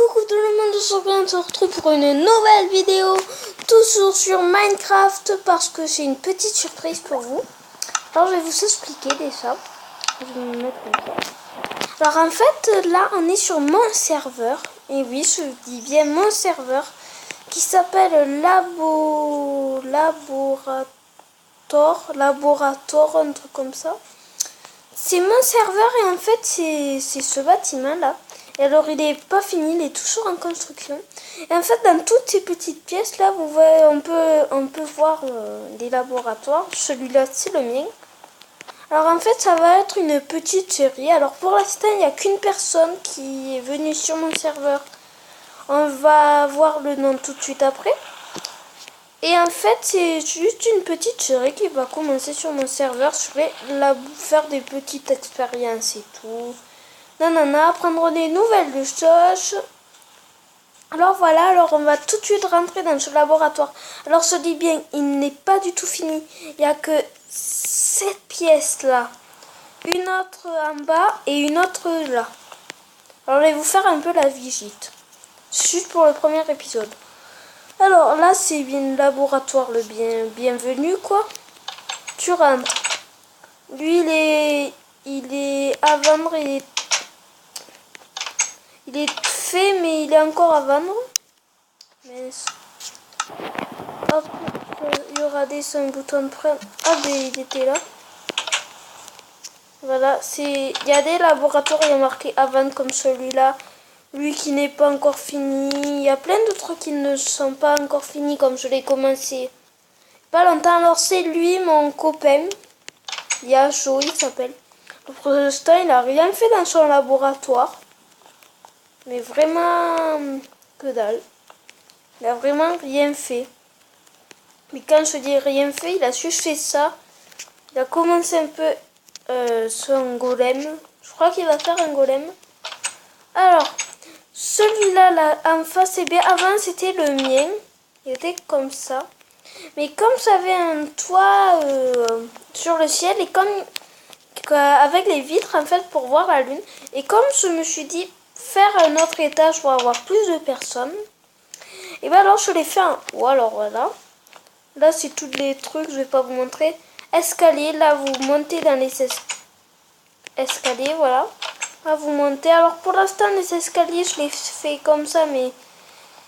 Coucou tout le monde, on se retrouve pour une nouvelle vidéo, toujours sur Minecraft, parce que c'est une petite surprise pour vous. Alors je vais vous expliquer déjà. Je vais me mettre comme ça. Alors en fait, là on est sur mon serveur, et oui, je dis bien mon serveur, qui s'appelle Laborator, un truc comme ça. C'est mon serveur et en fait c'est ce bâtiment là. Et alors il est pas fini, il est toujours en construction. Et en fait dans toutes ces petites pièces là, vous voyez, on peut voir des laboratoires. Celui-là c'est le mien. Alors en fait ça va être une petite série. Alors pour l'instant il n'y a qu'une personne qui est venue sur mon serveur. On va voir le nom tout de suite après. Et en fait, c'est juste une petite série qui va commencer sur mon serveur. Je vais faire des petites expériences et tout. Nanana, prendre des nouvelles de choses. Alors voilà, alors on va tout de suite rentrer dans ce laboratoire. Alors je dis bien, il n'est pas du tout fini. Il n'y a que cette pièce là. Une autre en bas et une autre là. Alors je vais vous faire un peu la visite. Juste pour le premier épisode. Alors là c'est bien le laboratoire, le bienvenu quoi. Tu rentres. Lui il est à vendre, il est fait mais il est encore à vendre. Mais hop, il y aura des 5 boutons de prêt. Ah mais il était là. Voilà, il y a des laboratoires, il y a marqué à vendre comme celui-là. Lui qui n'est pas encore fini. Il y a plein d'autres qui ne sont pas encore finis comme je l'ai commencé pas longtemps. Alors c'est lui mon copain. Yacho il s'appelle. Pour l'instant il a rien fait dans son laboratoire. Mais vraiment que dalle. Il a vraiment rien fait. Mais quand je dis rien fait, il a juste fait ça. Il a commencé un peu son golem. Je crois qu'il va faire un golem. Alors, celui-là, là, en face, c'est bien. Avant, c'était le mien. Il était comme ça. Mais comme j'avais un toit sur le ciel, et comme avec les vitres, en fait, pour voir la lune. Et comme je me suis dit, faire un autre étage pour avoir plus de personnes. Et bien alors, je l'ai fait en haut. Alors, voilà. Là, c'est tous les trucs, je vais pas vous montrer. Escalier, là, vous montez dans les escaliers, voilà. Là, vous montez. Alors, pour l'instant, les escaliers, je les fais comme ça, mais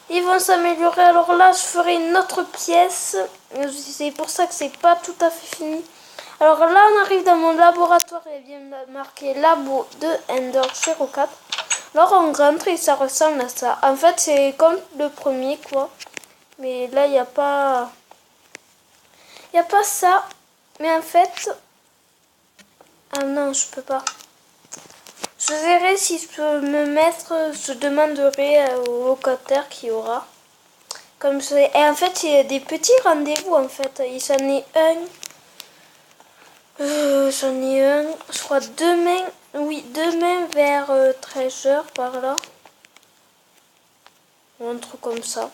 ils vont s'améliorer. Alors là, je ferai une autre pièce. C'est pour ça que c'est pas tout à fait fini. Alors là, on arrive dans mon laboratoire. Il y a bien marqué Labo de Ender 04. Alors, on rentre et ça ressemble à ça. En fait, c'est comme le premier, quoi. Mais là, il n'y a pas... Il n'y a pas ça. Mais en fait... Ah non, je peux pas. Je verrai si je peux me mettre... Je demanderai au locataire qu'il y aura. Comme ça. Et en fait, il y a des petits rendez-vous, en fait. J'en ai un. Je crois demain. Oui, demain vers 13h par là. Ou un truc comme ça. En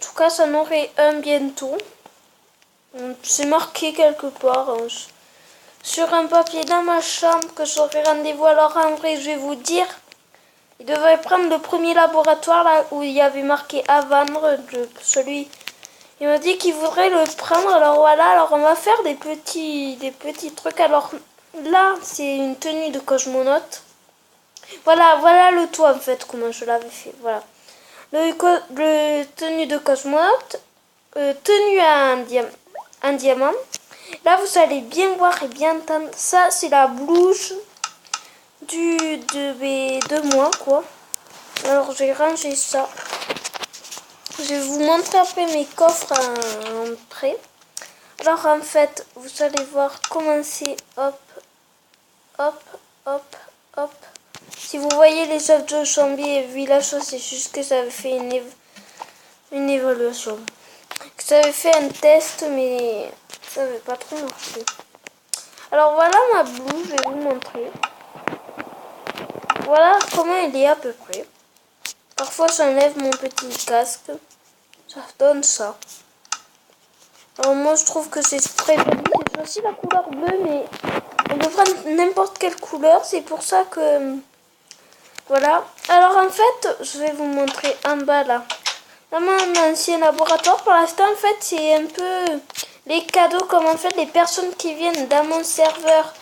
tout cas, ça en aurait un bientôt. C'est marqué quelque part. Sur un papier dans ma chambre que j'aurai rendez-vous. Alors en vrai, je vais vous dire. Il devrait prendre le premier laboratoire là où il y avait marqué à vendre. Celui. Il m'a dit qu'il voudrait le prendre. Alors voilà, alors on va faire des petits trucs. Alors là, c'est une tenue de cosmonaute. Voilà le toit en fait, comment je l'avais fait. Voilà. Le tenue de cosmonaute. Tenue en diamant. Là, vous allez bien voir et bien entendre. Ça, c'est la blouse de moi, quoi. Alors, j'ai rangé ça. Je vais vous montrer après mes coffres en prêt. Alors, en fait, vous allez voir commencer. Hop, hop, hop, hop. Si vous voyez les œufs de zombie et village, c'est juste que j'avais fait une évaluation. Que j'avais fait un test, mais ça n'avait pas trop marché. Alors voilà ma blouse, je vais vous montrer. Voilà comment elle est à peu près. Parfois j'enlève mon petit casque. Ça donne ça. Alors moi je trouve que c'est très joli. J'ai choisi la couleur bleue, mais on peut prendre n'importe quelle couleur. C'est pour ça que Voilà. Alors en fait, je vais vous montrer en bas là. Dans mon ancien laboratoire, pour l'instant, en fait, c'est un peu les cadeaux, comme en fait les personnes qui viennent dans mon serveur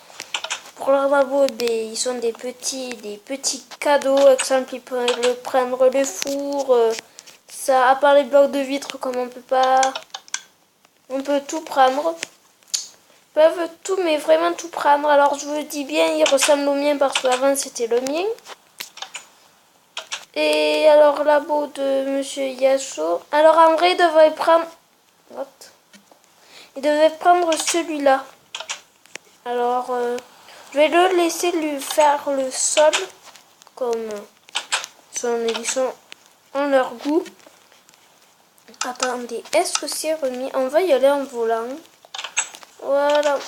pour leur labo, ils sont des petits cadeaux. Exemple, ils peuvent prendre le four, ça, à part les blocs de vitre, comme on peut pas, on peut tout prendre. Ils peuvent tout, mais vraiment tout prendre. Alors je vous dis bien, il ressemble au mien parce qu'avant c'était le mien. Et alors, labo de Monsieur Yasuo. Alors, en vrai, il devrait prendre... What? Il devait prendre celui-là. Alors, je vais le laisser lui faire le sol. Comme ils sont en leur goût. Attendez, est-ce que c'est remis? On va y aller en volant. Voilà.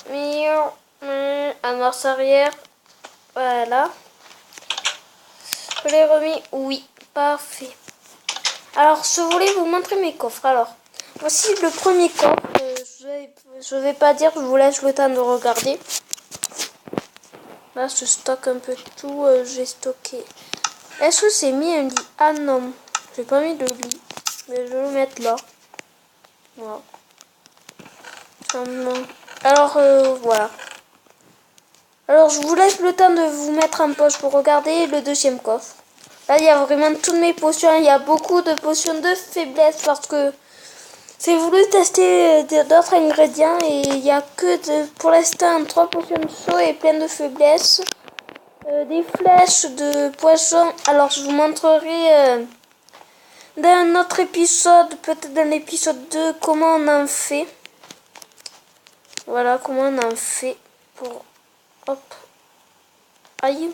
En marche arrière. Voilà. Je l'ai remis. Oui, parfait. Alors, je voulais vous montrer mes coffres. Alors, voici le premier coffre. Je vais pas dire, je vous laisse le temps de regarder. Là, je stocke un peu tout. J'ai stocké. Est-ce que c'est mis un lit? Ah non, j'ai pas mis de lit. Mais je vais le mettre là. Voilà. Alors, voilà. Alors, je vous laisse le temps de vous mettre en poche pour regarder le deuxième coffre. Là, il y a vraiment toutes mes potions. Il y a beaucoup de potions de faiblesse parce que j'ai voulu tester d'autres ingrédients et il n'y a que pour l'instant 3 potions de chaud et plein de faiblesse. Des flèches de poisson. Alors, je vous montrerai dans un autre épisode, peut-être dans l'épisode 2, comment on en fait. Voilà, comment on en fait pour... Hop. Aïe.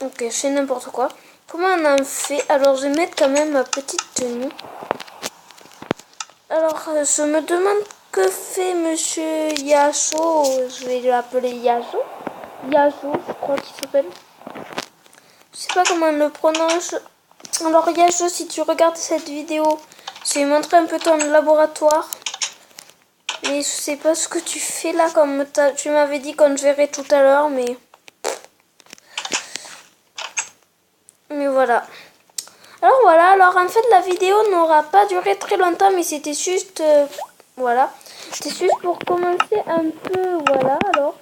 Ok, je fais n'importe quoi. Comment on en fait? Alors, je vais mettre quand même ma petite tenue. Alors, je me demande que fait Monsieur Yasuo. Je vais l'appeler Yasuo. Yasuo, je crois qu'il s'appelle. Je sais pas comment on le prononce. Alors, Yasuo, si tu regardes cette vidéo, je vais montrer un peu ton laboratoire. Mais je sais pas ce que tu fais là, comme tu m'avais dit qu'on te verrait tout à l'heure, mais voilà. Alors voilà, alors en fait la vidéo n'aura pas duré très longtemps, mais c'était juste, voilà. C'était juste pour commencer un peu, voilà, alors.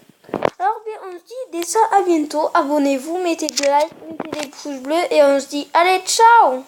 Alors bien, on se dit déjà à bientôt, abonnez-vous, mettez des likes, mettez des pouces bleus, et on se dit, allez, ciao!